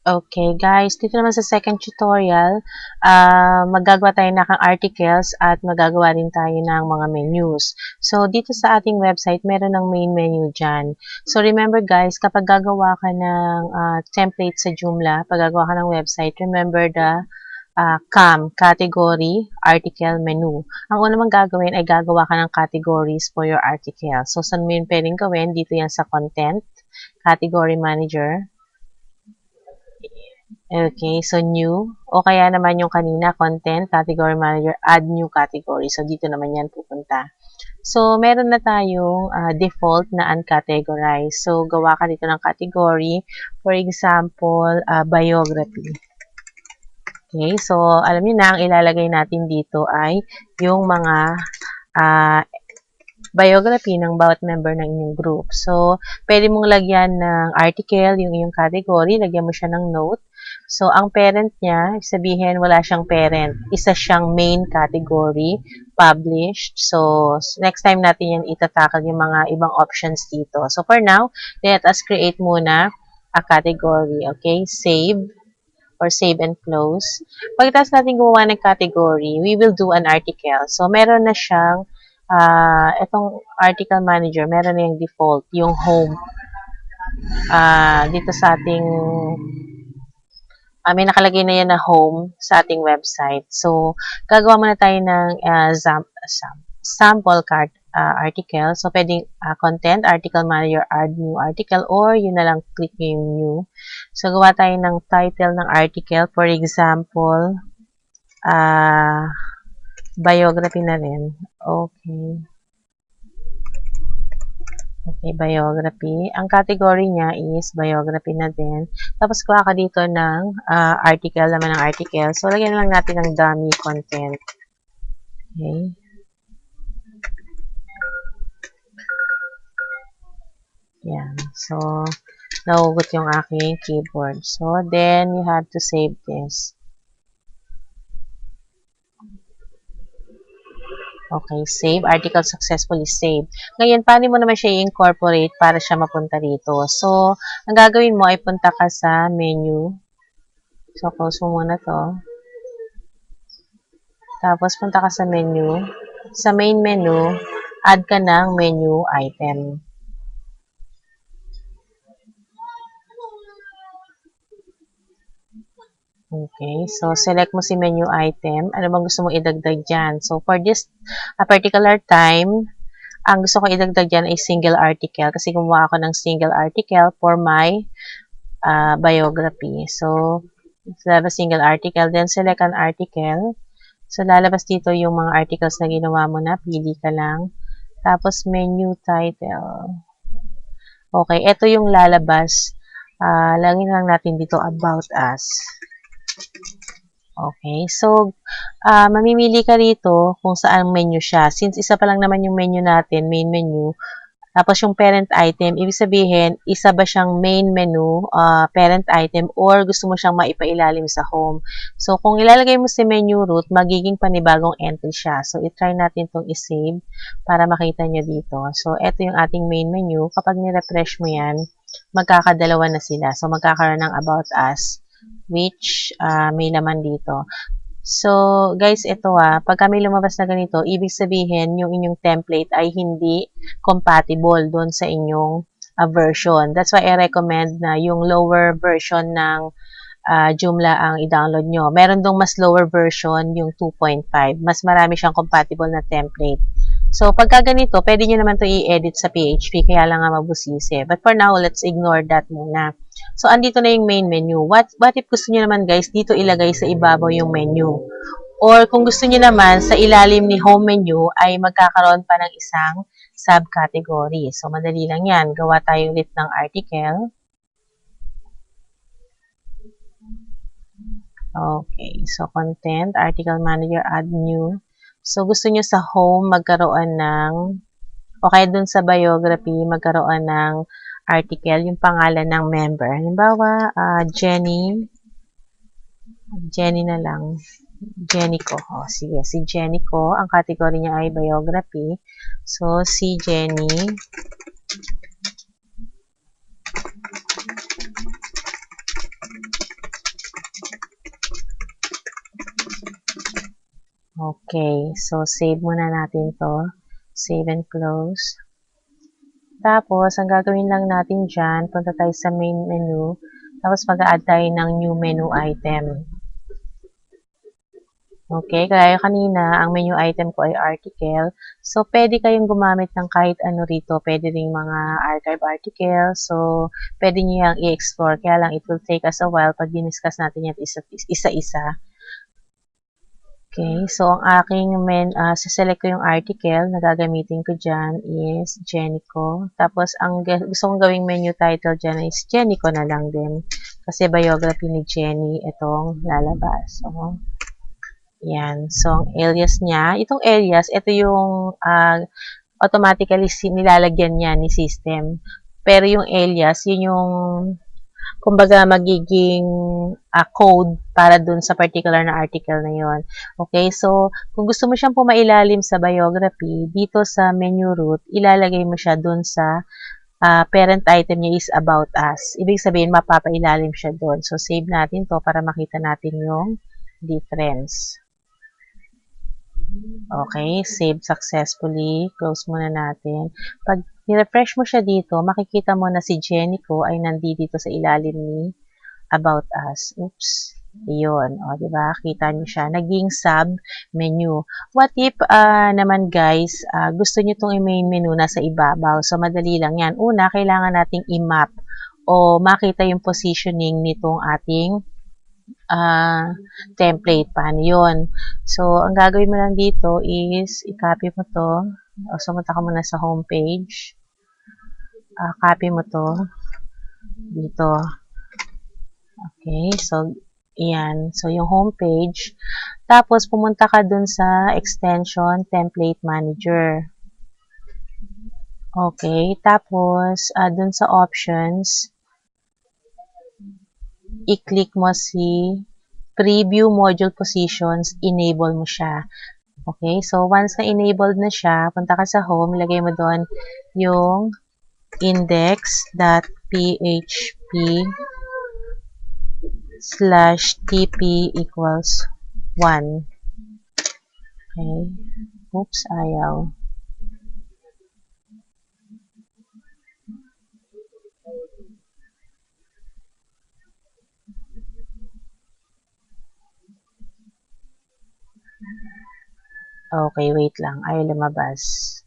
Okay, guys, dito naman sa second tutorial, magagawa tayo ng articles at magagawa din tayo ng mga menus. So, dito sa ating website, meron ng main menu dyan. So, remember guys, kapag gagawa ka ng template sa Joomla, pag gagawa ka ng website, remember the category, article, menu. Ang una mong gagawin ay gagawa ka ng categories for your article. So, saan mo yun pwedeng gawin? Dito yan sa content, category manager. Okay, so new. O kaya naman yung kanina, content, category manager, add new category. So, dito naman yan pupunta. So, meron na tayong default na uncategorized. So, gawa ka dito ng category. For example, biography. Okay, so alam niyo na, ang ilalagay natin dito ay yung mga biography ng bawat member ng inyong group. So, pwede mong lagyan ng article, yung iyong category, lagyan mo siya ng note. So, ang parent niya, sabihin wala siyang parent. Isa siyang main category, published. So, next time natin yan itatakal yung mga ibang options dito. So, for now, let us create muna a category. Okay? Save or save and close. Pagkatapos natin gumawa ng category, we will do an article. So, meron na siyang itong article manager, meron na yung default, yung home. Dito sa ating may nakalagay na yan na home sa ating website. So, gagawa muna tayo ng sample card article. So, pwedeng content, article manager, add new article, or yun na lang, click nyo yung new. So, gawa tayo ng title ng article. For example, biography na rin. Okay. Okay, biography. Ang category niya is biography na din. Tapos, kuha ka dito ng article, laman ng article. So, lagyan lang natin ng dummy content. Okay. Yan. So, nahugot yung aking keyboard. So, then, you have to save this. Okay, save. Article successfully saved. Ngayon, paano mo naman siya i-incorporate para siya mapunta dito? So, ang gagawin mo ay punta ka sa menu. So, close mo muna to. Tapos, punta ka sa menu. Sa main menu, add ka ng menu item. Okay, so select mo si menu item. Ano bang gusto mong idagdag dyan? So, for this particular time, ang gusto ko idagdag dyan ay single article kasi gumawa ako ng single article for my biography. So, lalabas single article, then select an article. So, lalabas dito yung mga articles na ginawa mo na. Pili ka lang. Tapos, menu title. Okay, ito yung lalabas. Lagyan lang natin dito about us. Okay, so, mamimili ka rito kung saan menu siya. Since isa pa lang naman yung menu natin, main menu, tapos yung parent item, ibig sabihin, isa ba siyang main menu, parent item, or gusto mo siyang maipailalim sa home. So, kung ilalagay mo si menu root, magiging panibagong entry siya. So, itry natin itong isave para makita nyo dito. So, ito yung ating main menu. Kapag ni-refresh mo yan, magkakadalawa na sila. So, magkakaroon ng about us, which may laman dito. So, guys, ito pag kami lumabas na ganito, ibig sabihin, yung inyong template ay hindi compatible doon sa inyong version. That's why I recommend na yung lower version ng Joomla ang i-download nyo. Meron dong mas lower version, yung 2.5. Mas marami siyang compatible na template. So, pagka ganito, pwede nyo naman to i-edit sa PHP, kaya lang nga mabusisi. But for now, let's ignore that muna. So, andito na yung main menu. What if gusto nyo naman, guys, dito ilagay sa ibabaw yung menu? Or kung gusto nyo naman, sa ilalim ni home menu ay magkakaroon pa ng isang subcategory. So, madali lang yan. Gawa tayo ulit ng article. Okay, so content, article manager, add new. So, gusto nyo sa home magkaroon ng, o kaya dun sa biography, magkaroon ng article, yung pangalan ng member. Halimbawa, Jenny na lang. Jenny ko. O, sige, si Jenny ko. Ang category niya ay biography. So, si Jenny. Okay, so save muna natin to. Save and close. Tapos, ang gagawin lang natin dyan, punta tayo sa main menu. Tapos, mag-a-add tayo ng new menu item. Okay, kaya kanina, ang menu item ko ay article. So, pwede kayong gumamit ng kahit ano rito. Pwede ring mga archive article. So, pwede nyo yung i-explore. Kaya lang, it will take us a while pag diniscuss natin yan isa-isa. Okay, so ang aking select ko yung article na gagamitin ko dyan is Jenico. Tapos, ang gusto kong gawing menu title dyan is Jenico na lang din. Kasi biography ni Jenny itong lalabas. So, yan. So, ang alias niya, itong alias, ito yung automatically nilalagyan niya ni system. Pero yung alias, yun yung kumbaga magiging code para dun sa particular na article na yon. Okay, so kung gusto mo siyang pumailalim sa biography, dito sa menu root, ilalagay mo siya dun sa parent item niya is about us. Ibig sabihin, mapapailalim siya dun. So, save natin to para makita natin yung difference. Okay, save successfully. Close muna natin. Pag ni-refresh mo siya dito, makikita mo na si Jenico ay nandito sa ilalim ni About Us. Oops. Iyon. O, diba? Kita nyo siya. Naging sub-menu. What if naman guys, gusto nyo itong main menu nasa ibabaw? So, madali lang yan. Una, kailangan nating i-map o makita yung positioning nitong ating template. Paano yun? So, ang gagawin mo lang dito is i-copy mo to. O, sumunta ka muna sa homepage. Copy mo to dito. Okay, so, yan. So, yung homepage. Tapos, pumunta ka dun sa extension template manager. Okay, tapos, dun sa options, i-click mo si preview module positions, enable mo siya. Okay, so once na enabled na siya, punta ka sa home, lagay mo doon yung index.php/tp equals 1. Okay. Oops, ayaw. Okay, wait lang. Ayaw lumabas.